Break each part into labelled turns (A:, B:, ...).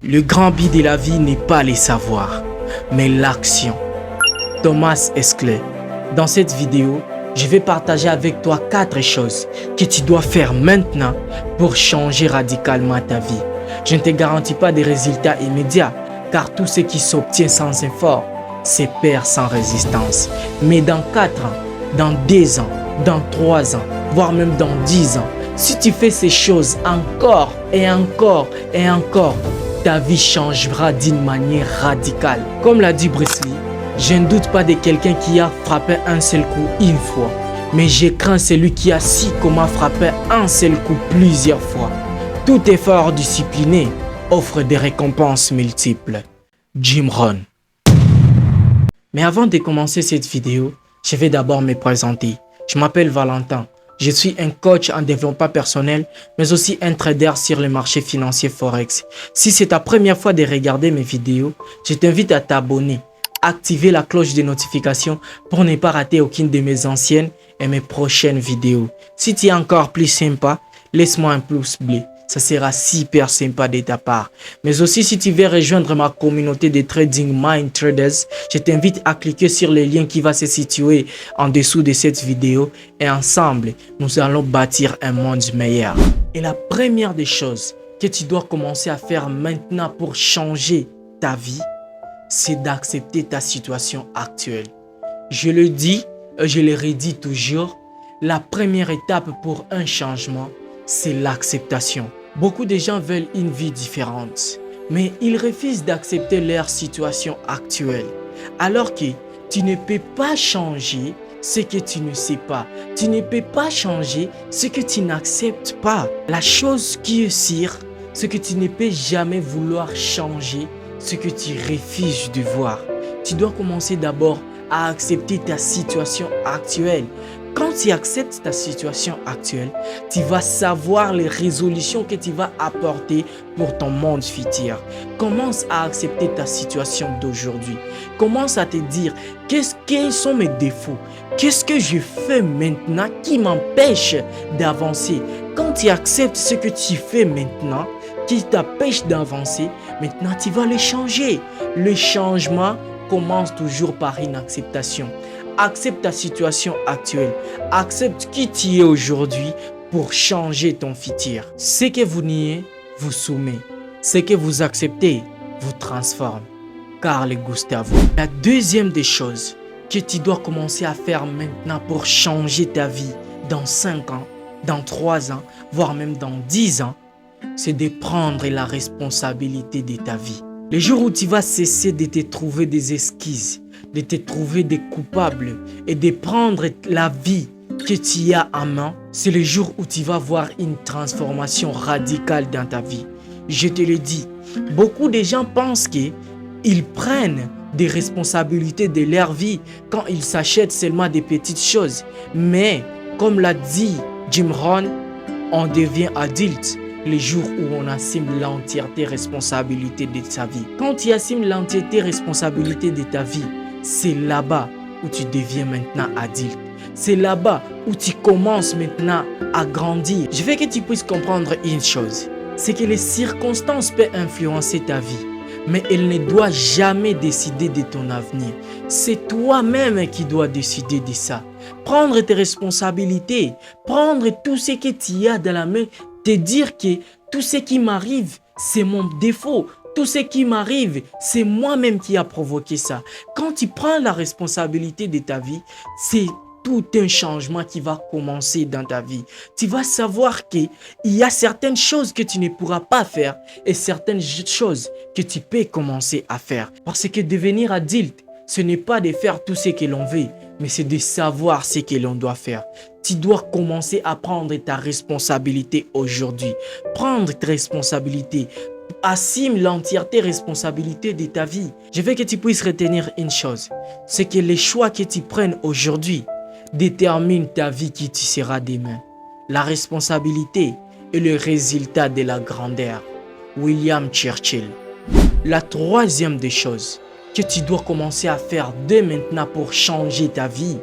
A: Le grand but de la vie n'est pas les savoirs, mais l'action. Thomas Esclay. Dans cette vidéo, je vais partager avec toi 4 choses que tu dois faire maintenant pour changer radicalement ta vie. Je ne te garantis pas des résultats immédiats, car tout ce qui s'obtient sans effort, c'est perd sans résistance. Mais dans 4 ans, dans 2 ans, dans 3 ans, voire même dans 10 ans, si tu fais ces choses encore et encore et encore, ta vie changera d'une manière radicale. Comme l'a dit Bruce Lee, je ne doute pas de quelqu'un qui a frappé un seul coup une fois, mais je crains celui qui a su comment frapper un seul coup plusieurs fois. Tout effort discipliné offre des récompenses multiples. Jim Rohn. Mais avant de commencer cette vidéo, je vais d'abord me présenter. Je m'appelle Valentin. Je suis un coach en développement personnel, mais aussi un trader sur le marché financier Forex. Si c'est ta première fois de regarder mes vidéos, je t'invite à t'abonner, activer la cloche de notification pour ne pas rater aucune de mes anciennes et mes prochaines vidéos. Si tu es encore plus sympa, laisse-moi un pouce bleu. Ça sera super sympa de ta part. Mais aussi, si tu veux rejoindre ma communauté de Trading Mind Traders, je t'invite à cliquer sur le lien qui va se situer en dessous de cette vidéo et ensemble, nous allons bâtir un monde meilleur. Et la première des choses que tu dois commencer à faire maintenant pour changer ta vie, c'est d'accepter ta situation actuelle. Je le dis et je le redis toujours, la première étape pour un changement, c'est l'acceptation. Beaucoup de gens veulent une vie différente, mais ils refusent d'accepter leur situation actuelle. Alors que tu ne peux pas changer ce que tu ne sais pas. Tu ne peux pas changer ce que tu n'acceptes pas. La chose qui est sûre, c'est que tu ne peux jamais vouloir changer ce que tu refuses de voir. Tu dois commencer d'abord à accepter ta situation actuelle. Quand tu acceptes ta situation actuelle, tu vas savoir les résolutions que tu vas apporter pour ton monde futur. Commence à accepter ta situation d'aujourd'hui. Commence à te dire quels sont mes défauts. Qu'est-ce que je fais maintenant qui m'empêche d'avancer? Quand tu acceptes ce que tu fais maintenant, qui t'empêche d'avancer, maintenant tu vas le changer. Le changement commence toujours par une acceptation. Accepte ta situation actuelle. Accepte qui tu es aujourd'hui pour changer ton futur. Ce que vous niez vous soumet. Ce que vous acceptez vous transforme. Carl Gustavo. La deuxième des choses que tu dois commencer à faire maintenant pour changer ta vie dans 5 ans, dans 3 ans, voire même dans 10 ans, c'est de prendre la responsabilité de ta vie. Le jour où tu vas cesser de te trouver des excuses, de te trouver des coupables et de prendre la vie que tu as en main, c'est le jour où tu vas voir une transformation radicale dans ta vie. Je te le dis, beaucoup de gens pensent qu'ils prennent des responsabilités de leur vie quand ils s'achètent seulement des petites choses. Mais, comme l'a dit Jim Rohn, on devient adulte les jours où on assume l'entièreté responsabilité de sa vie. Quand tu assumes l'entièreté responsabilité de ta vie, c'est là-bas où tu deviens maintenant adulte. C'est là-bas où tu commences maintenant à grandir. Je veux que tu puisses comprendre une chose. C'est que les circonstances peuvent influencer ta vie, mais elles ne doivent jamais décider de ton avenir. C'est toi-même qui dois décider de ça. Prendre tes responsabilités, prendre tout ce que tu as dans la main, te dire que tout ce qui m'arrive, c'est mon défaut. Tout ce qui m'arrive, c'est moi-même qui a provoqué ça. Quand tu prends la responsabilité de ta vie, c'est tout un changement qui va commencer dans ta vie. Tu vas savoir qu'il y a certaines choses que tu ne pourras pas faire et certaines choses que tu peux commencer à faire. Parce que devenir adulte, ce n'est pas de faire tout ce que l'on veut, mais c'est de savoir ce que l'on doit faire. Tu dois commencer à prendre ta responsabilité aujourd'hui. Prendre ta responsabilité. Assume l'entièreté responsabilité de ta vie. Je veux que tu puisses retenir une chose. C'est que les choix que tu prennes aujourd'hui déterminent ta vie qui tu seras demain. La responsabilité est le résultat de la grandeur. William Churchill. La troisième des choses que tu dois commencer à faire dès maintenant pour changer ta vie,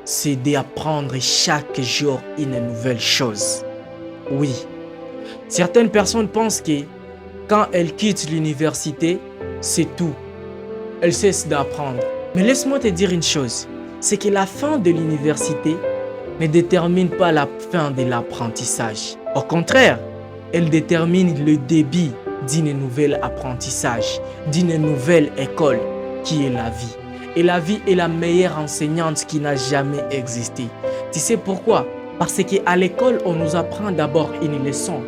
A: c'est d'apprendre chaque jour une nouvelle chose. Oui, certaines personnes pensent que Quand elle quitte l'université, c'est tout. Elle cesse d'apprendre. Mais laisse-moi te dire une chose, c'est que la fin de l'université ne détermine pas la fin de l'apprentissage. Au contraire, elle détermine le début d'un nouvel apprentissage, d'une nouvelle école qui est la vie. Et la vie est la meilleure enseignante qui n'a jamais existé. Tu sais pourquoi? Parce qu'à l'école, on nous apprend d'abord une leçon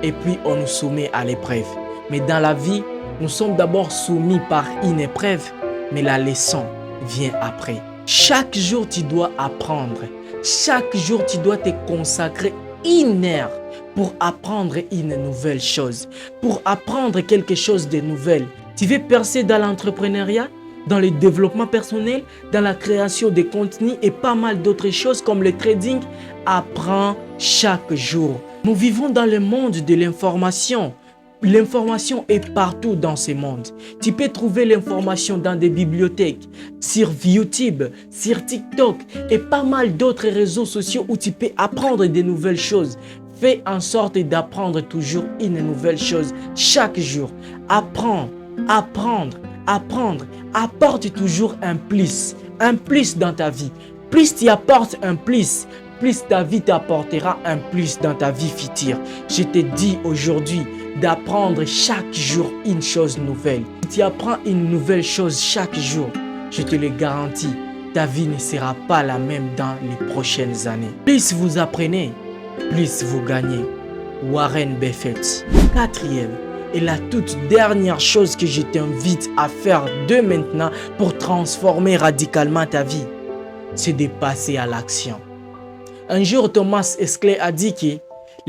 A: et puis on nous soumet à l'épreuve. Mais dans la vie, nous sommes d'abord soumis par une épreuve, mais la leçon vient après. Chaque jour, tu dois apprendre. Chaque jour, tu dois te consacrer une heure pour apprendre une nouvelle chose, pour apprendre quelque chose de nouvel. Tu veux percer dans l'entrepreneuriat, dans le développement personnel, dans la création de contenus et pas mal d'autres choses comme le trading. Apprends chaque jour. Nous vivons dans le monde de l'information. L'information est partout dans ce monde. Tu peux trouver l'information dans des bibliothèques, sur YouTube, sur TikTok et pas mal d'autres réseaux sociaux où tu peux apprendre de nouvelles choses. Fais en sorte d'apprendre toujours une nouvelle chose chaque jour. Apprends, apprendre, apprendre. Apporte toujours un plus dans ta vie. Plus tu apportes un plus ta vie t'apportera un plus dans ta vie future. Je te dis aujourd'hui d'apprendre chaque jour une chose nouvelle. Si tu apprends une nouvelle chose chaque jour, je te le garantis, ta vie ne sera pas la même dans les prochaines années. Plus vous apprenez, plus vous gagnez. Warren Buffett. Quatrième et la toute dernière chose que je t'invite à faire de maintenant pour transformer radicalement ta vie, c'est de passer à l'action. Un jour, Thomas Esclé a dit que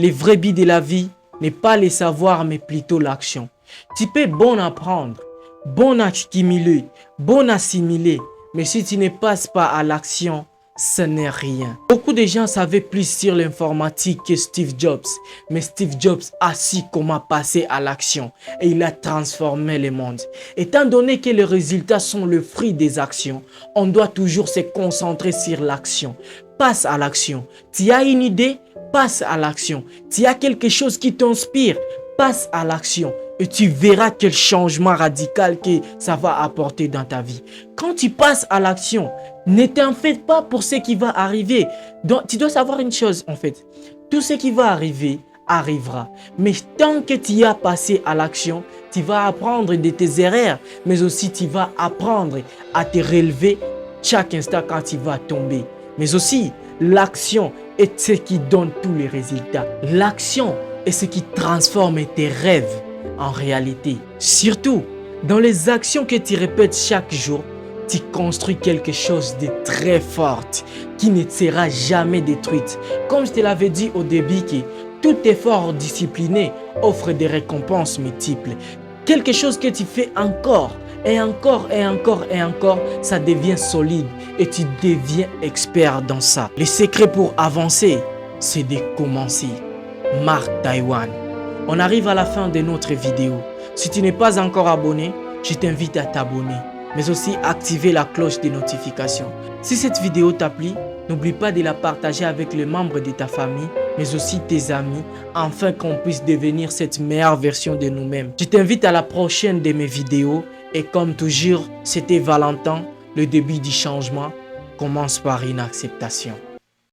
A: le vrai but de la vie n'est pas le savoir, mais plutôt l'action. Tu peux bon apprendre, bon accumuler, bon assimiler, mais si tu ne passes pas à l'action, ce n'est rien. Beaucoup de gens savaient plus sur l'informatique que Steve Jobs, mais Steve Jobs a su comment passer à l'action et il a transformé le monde. Étant donné que les résultats sont le fruit des actions, on doit toujours se concentrer sur l'action. Passe à l'action. Tu as une idée, passe à l'action. Tu as quelque chose qui t'inspire, passe à l'action. Et tu verras quel changement radical que ça va apporter dans ta vie. Quand tu passes à l'action, ne t'en fais pas pour ce qui va arriver. Donc, tu dois savoir une chose en fait. Tout ce qui va arriver, arrivera. Mais tant que tu as passé à l'action, tu vas apprendre de tes erreurs. Mais aussi tu vas apprendre à te relever chaque instant quand tu vas tomber. Mais aussi, l'action est ce qui donne tous les résultats. L'action est ce qui transforme tes rêves en réalité. Surtout, dans les actions que tu répètes chaque jour, tu construis quelque chose de très fort qui ne sera jamais détruite. Comme je te l'avais dit au début, que tout effort discipliné offre des récompenses multiples. Quelque chose que tu fais encore et encore et encore et encore, ça devient solide et tu deviens expert dans ça. Le secret pour avancer, c'est de commencer. Mark Twain. On arrive à la fin de notre vidéo. Si tu n'es pas encore abonné, je t'invite à t'abonner, mais aussi activer la cloche de notification. Si cette vidéo t'a plu, n'oublie pas de la partager avec les membres de ta famille, mais aussi tes amis, afin qu'on puisse devenir cette meilleure version de nous-mêmes. Je t'invite à la prochaine de mes vidéos et comme toujours, c'était Valentin, le début du changement commence par une acceptation.